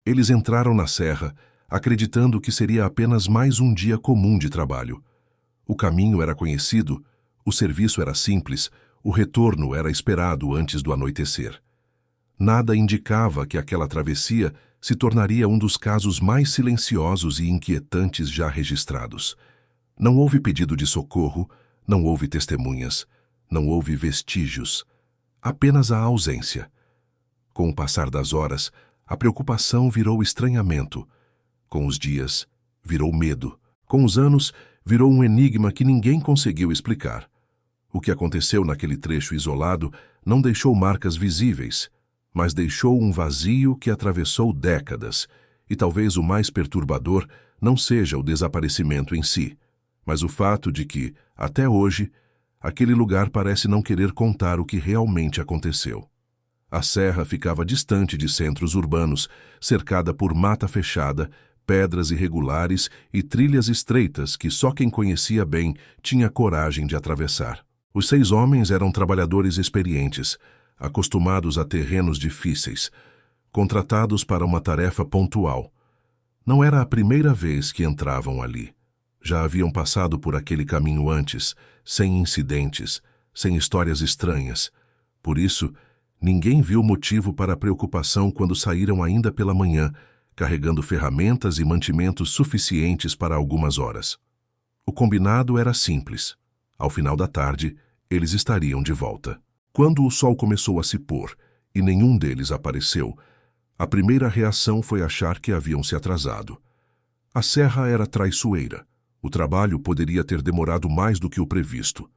Eles entraram na serra, acreditando que seria apenas mais um dia comum de trabalho. O caminho era conhecido, o serviço era simples, o retorno era esperado antes do anoitecer. Nada indicava que aquela travessia se tornaria um dos casos mais silenciosos e inquietantes já registrados. Não houve pedido de socorro, não houve testemunhas, não houve vestígios, apenas a ausência. Com o passar das horas, a preocupação virou estranhamento. Com os dias, virou medo. Com os anos, virou um enigma que ninguém conseguiu explicar. O que aconteceu naquele trecho isolado não deixou marcas visíveis, mas deixou um vazio que atravessou décadas, e talvez o mais perturbador não seja o desaparecimento em si, mas o fato de que, até hoje, aquele lugar parece não querer contar o que realmente aconteceu. A serra ficava distante de centros urbanos, cercada por mata fechada, pedras irregulares e trilhas estreitas que só quem conhecia bem tinha coragem de atravessar. Os 6 homens eram trabalhadores experientes, acostumados a terrenos difíceis, contratados para uma tarefa pontual. Não era a primeira vez que entravam ali. Já haviam passado por aquele caminho antes, sem incidentes, sem histórias estranhas. Por isso, ninguém viu motivo para preocupação quando saíram ainda pela manhã, carregando ferramentas e mantimentos suficientes para algumas horas. O combinado era simples. Ao final da tarde, eles estariam de volta. Quando o sol começou a se pôr e nenhum deles apareceu, a primeira reação foi achar que haviam se atrasado. A serra era traiçoeira. O trabalho poderia ter demorado mais do que o previsto.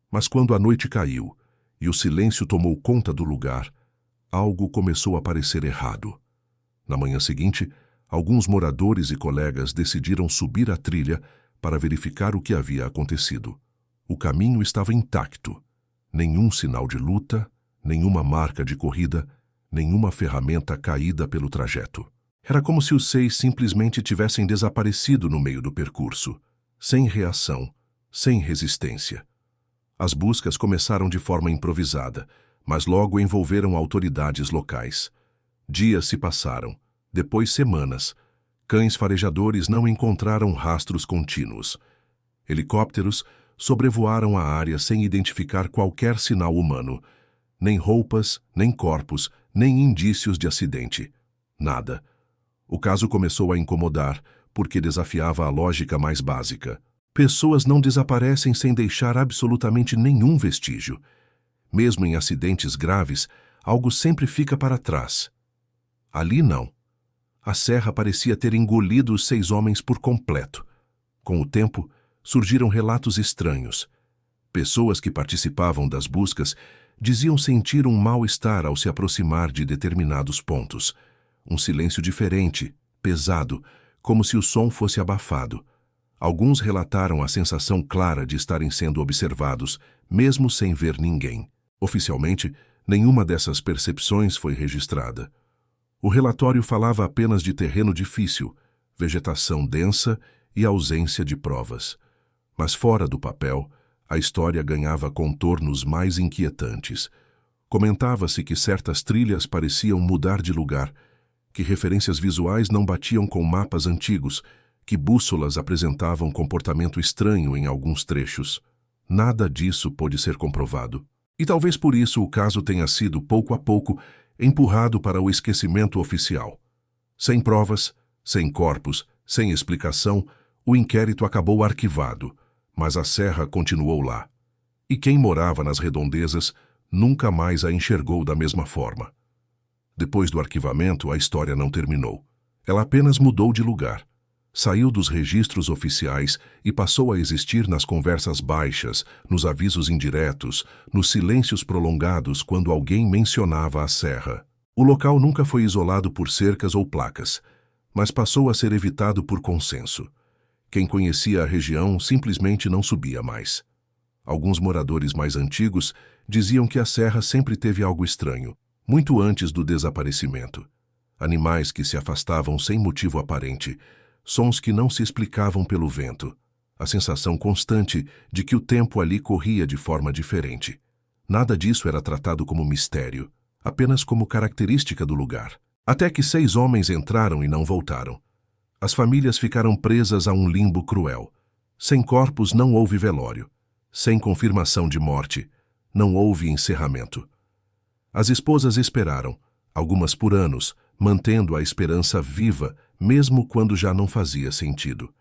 Mas quando a noite caiu e o silêncio tomou conta do lugar, algo começou a parecer errado. Na manhã seguinte, alguns moradores e colegas decidiram subir a trilha para verificar o que havia acontecido. O caminho estava intacto. Nenhum sinal de luta, nenhuma marca de corrida, nenhuma ferramenta caída pelo trajeto. Era como se os 6 simplesmente tivessem desaparecido no meio do percurso, sem reação, sem resistência. As buscas começaram de forma improvisada, mas logo envolveram autoridades locais. Dias se passaram, depois semanas. Cães farejadores não encontraram rastros contínuos. Helicópteros sobrevoaram a área sem identificar qualquer sinal humano. Nem roupas, nem corpos, nem indícios de acidente. Nada. O caso começou a incomodar, porque desafiava a lógica mais básica. Pessoas não desaparecem sem deixar absolutamente nenhum vestígio. Mesmo em acidentes graves, algo sempre fica para trás. Ali não. A serra parecia ter engolido os 6 homens por completo. Com o tempo, surgiram relatos estranhos. Pessoas que participavam das buscas diziam sentir um mal-estar ao se aproximar de determinados pontos. Um silêncio diferente, pesado, como se o som fosse abafado. Alguns relataram a sensação clara de estarem sendo observados, mesmo sem ver ninguém. Oficialmente, nenhuma dessas percepções foi registrada. O relatório falava apenas de terreno difícil, vegetação densa e ausência de provas. Mas fora do papel, a história ganhava contornos mais inquietantes. Comentava-se que certas trilhas pareciam mudar de lugar, que referências visuais não batiam com mapas antigos, que bússolas apresentavam comportamento estranho em alguns trechos. Nada disso pôde ser comprovado. E talvez por isso o caso tenha sido, pouco a pouco, empurrado para o esquecimento oficial. Sem provas, sem corpos, sem explicação, o inquérito acabou arquivado, mas a serra continuou lá. E quem morava nas redondezas nunca mais a enxergou da mesma forma. Depois do arquivamento, a história não terminou. Ela apenas mudou de lugar. Saiu dos registros oficiais e passou a existir nas conversas baixas, nos avisos indiretos, nos silêncios prolongados quando alguém mencionava a serra. O local nunca foi isolado por cercas ou placas, mas passou a ser evitado por consenso. Quem conhecia a região simplesmente não subia mais. Alguns moradores mais antigos diziam que a serra sempre teve algo estranho, muito antes do desaparecimento. Animais que se afastavam sem motivo aparente, sons que não se explicavam pelo vento, a sensação constante de que o tempo ali corria de forma diferente. Nada disso era tratado como mistério, apenas como característica do lugar. Até que 6 homens entraram e não voltaram. As famílias ficaram presas a um limbo cruel. Sem corpos não houve velório. Sem confirmação de morte, não houve encerramento. As esposas esperaram, algumas por anos, mantendo a esperança viva, mesmo quando já não fazia sentido.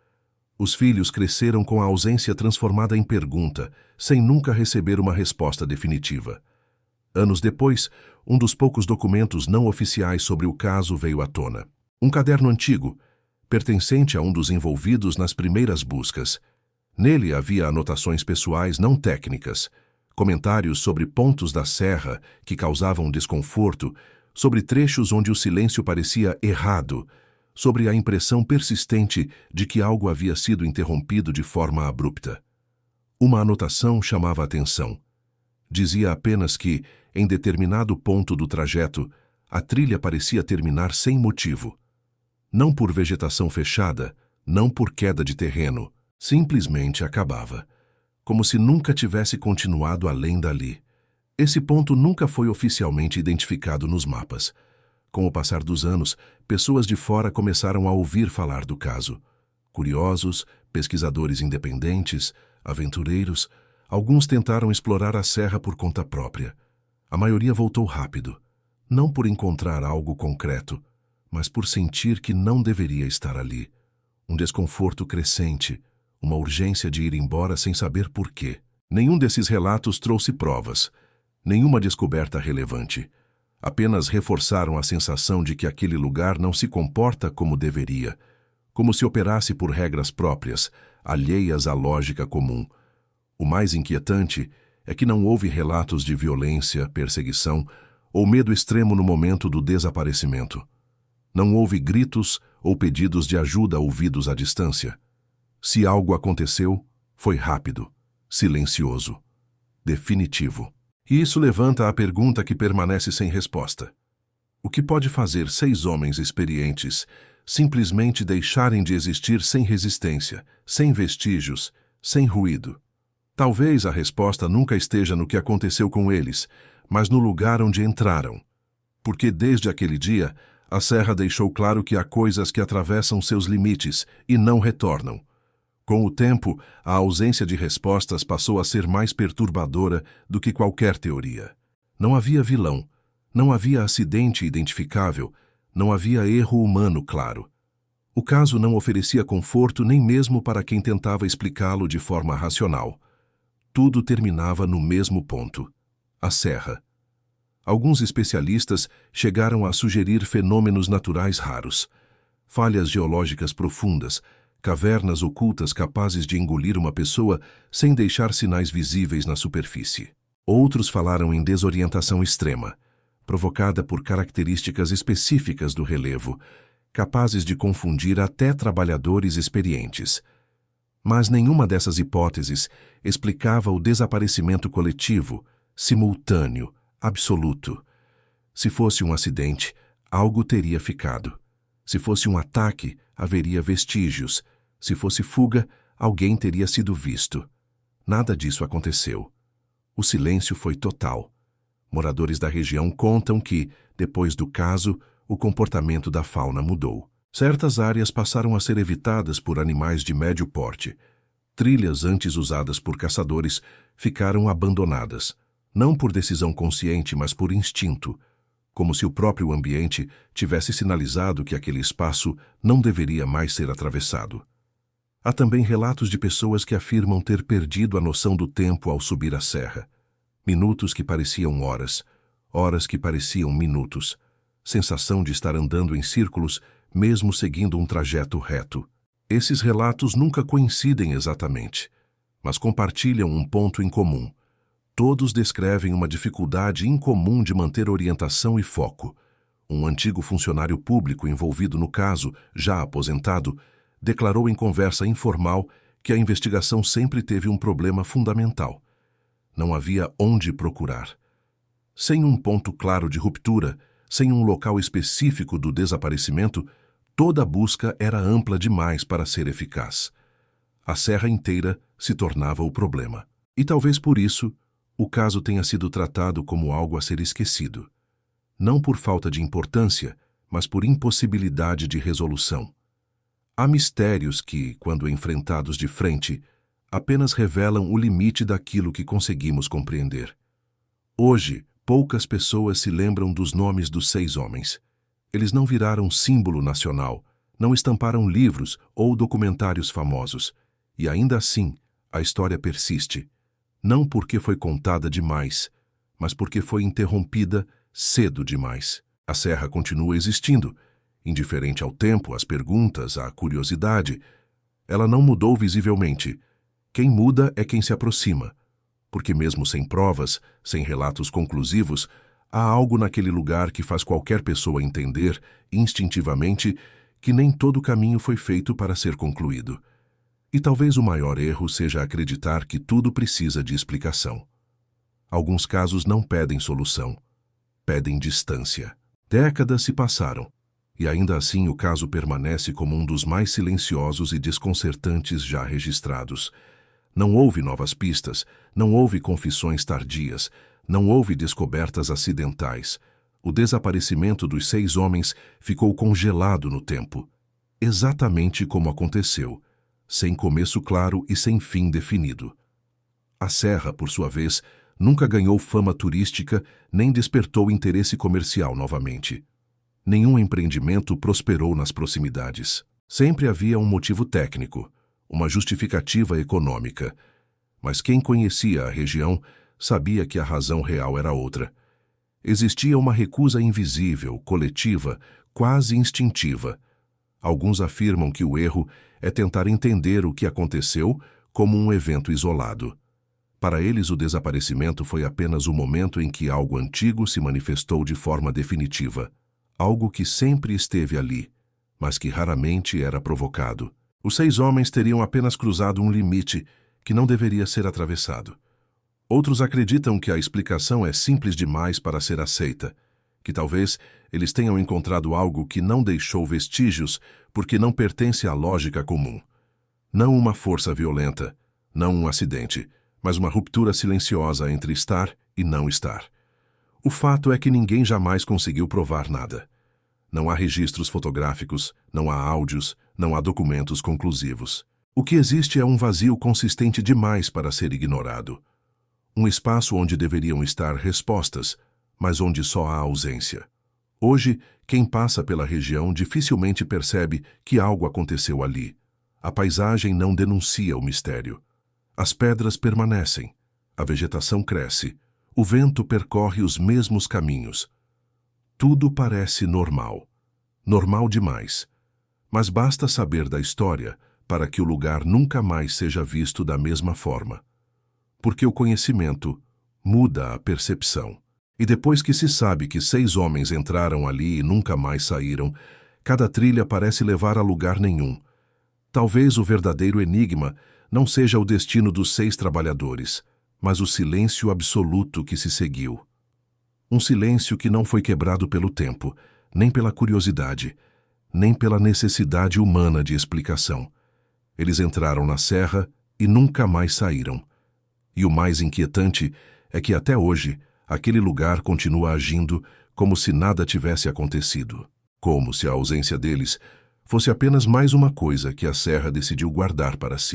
Os filhos cresceram com a ausência transformada em pergunta, sem nunca receber uma resposta definitiva. Anos depois, um dos poucos documentos não oficiais sobre o caso veio à tona. Um caderno antigo, pertencente a um dos envolvidos nas primeiras buscas. Nele havia anotações pessoais não técnicas, comentários sobre pontos da serra que causavam desconforto, sobre trechos onde o silêncio parecia errado, sobre a impressão persistente de que algo havia sido interrompido de forma abrupta. Uma anotação chamava a atenção. Dizia apenas que, em determinado ponto do trajeto, a trilha parecia terminar sem motivo. Não por vegetação fechada, não por queda de terreno, simplesmente acabava. Como se nunca tivesse continuado além dali. Esse ponto nunca foi oficialmente identificado nos mapas. Com o passar dos anos, pessoas de fora começaram a ouvir falar do caso. Curiosos, pesquisadores independentes, aventureiros, alguns tentaram explorar a serra por conta própria. A maioria voltou rápido, não por encontrar algo concreto, mas por sentir que não deveria estar ali. Um desconforto crescente, uma urgência de ir embora sem saber por quê. Nenhum desses relatos trouxe provas, nenhuma descoberta relevante. Apenas reforçaram a sensação de que aquele lugar não se comporta como deveria, como se operasse por regras próprias, alheias à lógica comum. O mais inquietante é que não houve relatos de violência, perseguição ou medo extremo no momento do desaparecimento. Não houve gritos ou pedidos de ajuda ouvidos à distância. Se algo aconteceu, foi rápido, silencioso, definitivo. E isso levanta a pergunta que permanece sem resposta. O que pode fazer 6 homens experientes simplesmente deixarem de existir sem resistência, sem vestígios, sem ruído? Talvez a resposta nunca esteja no que aconteceu com eles, mas no lugar onde entraram. Porque desde aquele dia, a serra deixou claro que há coisas que atravessam seus limites e não retornam. Com o tempo, a ausência de respostas passou a ser mais perturbadora do que qualquer teoria. Não havia vilão, não havia acidente identificável, não havia erro humano claro. O caso não oferecia conforto nem mesmo para quem tentava explicá-lo de forma racional. Tudo terminava no mesmo ponto: a serra. Alguns especialistas chegaram a sugerir fenômenos naturais raros, falhas geológicas profundas, cavernas ocultas capazes de engolir uma pessoa sem deixar sinais visíveis na superfície. Outros falaram em desorientação extrema, provocada por características específicas do relevo, capazes de confundir até trabalhadores experientes. Mas nenhuma dessas hipóteses explicava o desaparecimento coletivo, simultâneo, absoluto. Se fosse um acidente, algo teria ficado. Se fosse um ataque, haveria vestígios. Se fosse fuga, alguém teria sido visto. Nada disso aconteceu. O silêncio foi total. Moradores da região contam que, depois do caso, o comportamento da fauna mudou. Certas áreas passaram a ser evitadas por animais de médio porte. Trilhas antes usadas por caçadores ficaram abandonadas, não por decisão consciente, mas por instinto, como se o próprio ambiente tivesse sinalizado que aquele espaço não deveria mais ser atravessado. Há também relatos de pessoas que afirmam ter perdido a noção do tempo ao subir a serra. Minutos que pareciam horas, horas que pareciam minutos. Sensação de estar andando em círculos, mesmo seguindo um trajeto reto. Esses relatos nunca coincidem exatamente, mas compartilham um ponto em comum. Todos descrevem uma dificuldade incomum de manter orientação e foco. Um antigo funcionário público envolvido no caso, já aposentado, declarou em conversa informal que a investigação sempre teve um problema fundamental. Não havia onde procurar. Sem um ponto claro de ruptura, sem um local específico do desaparecimento, toda a busca era ampla demais para ser eficaz. A serra inteira se tornava o problema. E talvez por isso, o caso tenha sido tratado como algo a ser esquecido. Não por falta de importância, mas por impossibilidade de resolução. Há mistérios que, quando enfrentados de frente, apenas revelam o limite daquilo que conseguimos compreender. Hoje, poucas pessoas se lembram dos nomes dos 6 homens. Eles não viraram símbolo nacional, não estamparam livros ou documentários famosos. E ainda assim, a história persiste. Não porque foi contada demais, mas porque foi interrompida cedo demais. A Serra continua existindo, indiferente ao tempo, às perguntas, à curiosidade. Ela não mudou visivelmente. Quem muda é quem se aproxima, porque mesmo sem provas, sem relatos conclusivos, há algo naquele lugar que faz qualquer pessoa entender, instintivamente, que nem todo caminho foi feito para ser concluído. E talvez o maior erro seja acreditar que tudo precisa de explicação. Alguns casos não pedem solução, pedem distância. Décadas se passaram, e ainda assim o caso permanece como um dos mais silenciosos e desconcertantes já registrados. Não houve novas pistas, não houve confissões tardias, não houve descobertas acidentais. O desaparecimento dos 6 homens ficou congelado no tempo, exatamente como aconteceu, sem começo claro e sem fim definido. A Serra, por sua vez, nunca ganhou fama turística nem despertou interesse comercial novamente. Nenhum empreendimento prosperou nas proximidades. Sempre havia um motivo técnico, uma justificativa econômica. Mas quem conhecia a região sabia que a razão real era outra. Existia uma recusa invisível, coletiva, quase instintiva. Alguns afirmam que o erro é tentar entender o que aconteceu como um evento isolado. Para eles, o desaparecimento foi apenas o momento em que algo antigo se manifestou de forma definitiva. Algo que sempre esteve ali, mas que raramente era provocado. Os 6 homens teriam apenas cruzado um limite que não deveria ser atravessado. Outros acreditam que a explicação é simples demais para ser aceita, que talvez eles tenham encontrado algo que não deixou vestígios porque não pertence à lógica comum. Não uma força violenta, não um acidente, mas uma ruptura silenciosa entre estar e não estar. O fato é que ninguém jamais conseguiu provar nada. Não há registros fotográficos, não há áudios, não há documentos conclusivos. O que existe é um vazio consistente demais para ser ignorado. Um espaço onde deveriam estar respostas, mas onde só há ausência. Hoje, quem passa pela região dificilmente percebe que algo aconteceu ali. A paisagem não denuncia o mistério. As pedras permanecem, a vegetação cresce, o vento percorre os mesmos caminhos. Tudo parece normal. Normal demais. Mas basta saber da história para que o lugar nunca mais seja visto da mesma forma. Porque o conhecimento muda a percepção. E depois que se sabe que 6 homens entraram ali e nunca mais saíram, cada trilha parece levar a lugar nenhum. Talvez o verdadeiro enigma não seja o destino dos 6 trabalhadores, mas o silêncio absoluto que se seguiu. Um silêncio que não foi quebrado pelo tempo, nem pela curiosidade, nem pela necessidade humana de explicação. Eles entraram na serra e nunca mais saíram. E o mais inquietante é que até hoje aquele lugar continua agindo como se nada tivesse acontecido. Como se a ausência deles fosse apenas mais uma coisa que a serra decidiu guardar para si.